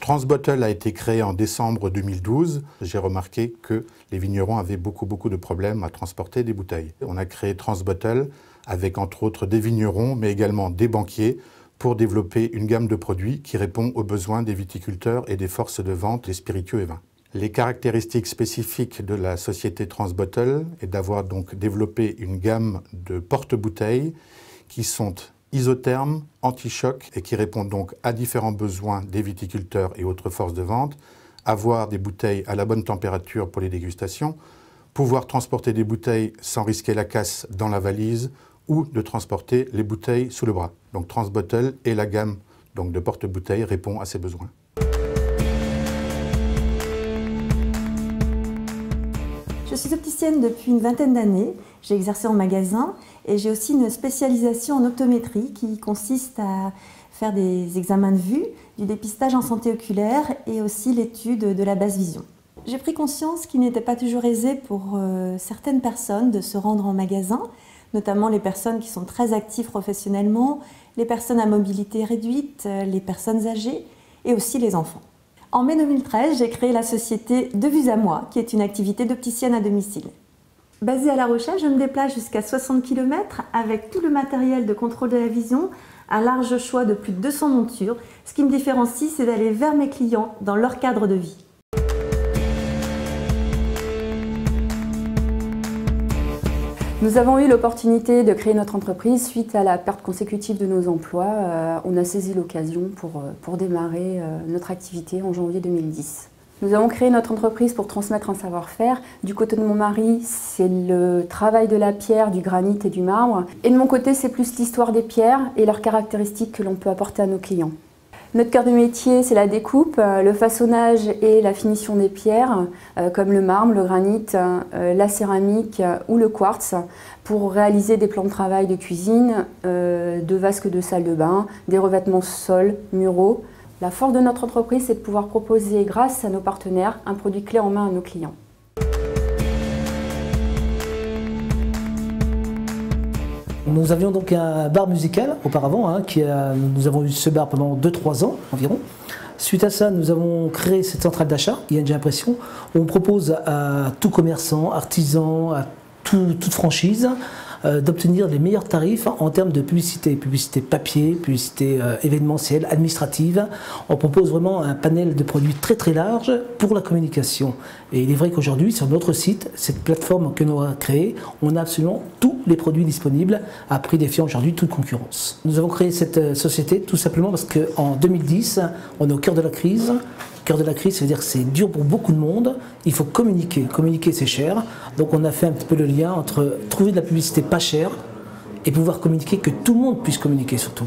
Transbottle a été créé en décembre 2012. J'ai remarqué que les vignerons avaient beaucoup de problèmes à transporter des bouteilles. On a créé Transbottle avec entre autres des vignerons, mais également des banquiers, pour développer une gamme de produits qui répond aux besoins des viticulteurs et des forces de vente des spiritueux et vins. Les caractéristiques spécifiques de la société Transbottle est d'avoir donc développé une gamme de porte-bouteilles qui sont isothermes, anti-choc et qui répondent donc à différents besoins des viticulteurs et autres forces de vente, avoir des bouteilles à la bonne température pour les dégustations, pouvoir transporter des bouteilles sans risquer la casse dans la valise ou de transporter les bouteilles sous le bras. Donc Transbottle et la gamme donc, de porte-bouteilles répond à ces besoins. Je suis opticienne depuis une vingtaine d'années. J'ai exercé en magasin et j'ai aussi une spécialisation en optométrie qui consiste à faire des examens de vue, du dépistage en santé oculaire et aussi l'étude de la basse vision. J'ai pris conscience qu'il n'était pas toujours aisé pour certaines personnes de se rendre en magasin, notamment les personnes qui sont très actives professionnellement, les personnes à mobilité réduite, les personnes âgées et aussi les enfants. En mai 2013, j'ai créé la société De Vues à Moi, qui est une activité d'opticienne à domicile. Basée à La Rochelle, je me déplace jusqu'à 60 km avec tout le matériel de contrôle de la vision, un large choix de plus de 200 montures. Ce qui me différencie, c'est d'aller vers mes clients dans leur cadre de vie. Nous avons eu l'opportunité de créer notre entreprise suite à la perte consécutive de nos emplois. On a saisi l'occasion pour démarrer notre activité en janvier 2010. Nous avons créé notre entreprise pour transmettre un savoir-faire. Du côté de mon mari, c'est le travail de la pierre, du granit et du marbre. Et de mon côté, c'est plus l'histoire des pierres et leurs caractéristiques que l'on peut apporter à nos clients. Notre cœur de métier, c'est la découpe, le façonnage et la finition des pierres, comme le marbre, le granit, la céramique ou le quartz, pour réaliser des plans de travail de cuisine, de vasques de salle de bain, des revêtements sol, muraux. La force de notre entreprise, c'est de pouvoir proposer, grâce à nos partenaires, un produit clé en main à nos clients. Nous avions donc un bar musical auparavant, nous avons eu ce bar pendant 2-3 ans environ. Suite à ça, nous avons créé cette centrale d'achat, ING Impression, où on propose à tout commerçant, artisan, à toute franchise, d'obtenir les meilleurs tarifs en termes de publicité, publicité papier, publicité événementielle, administrative. On propose vraiment un panel de produits très large pour la communication. Et il est vrai qu'aujourd'hui, sur notre site, cette plateforme que nous avons créée, on a absolument tous les produits disponibles à prix défiant aujourd'hui toute concurrence. Nous avons créé cette société tout simplement parce qu'en 2010, on est au cœur de la crise. Cœur de la crise, ça veut dire que c'est dur pour beaucoup de monde, il faut communiquer. Communiquer, c'est cher. Donc on a fait un petit peu le lien entre trouver de la publicité pas chère et pouvoir communiquer, que tout le monde puisse communiquer surtout.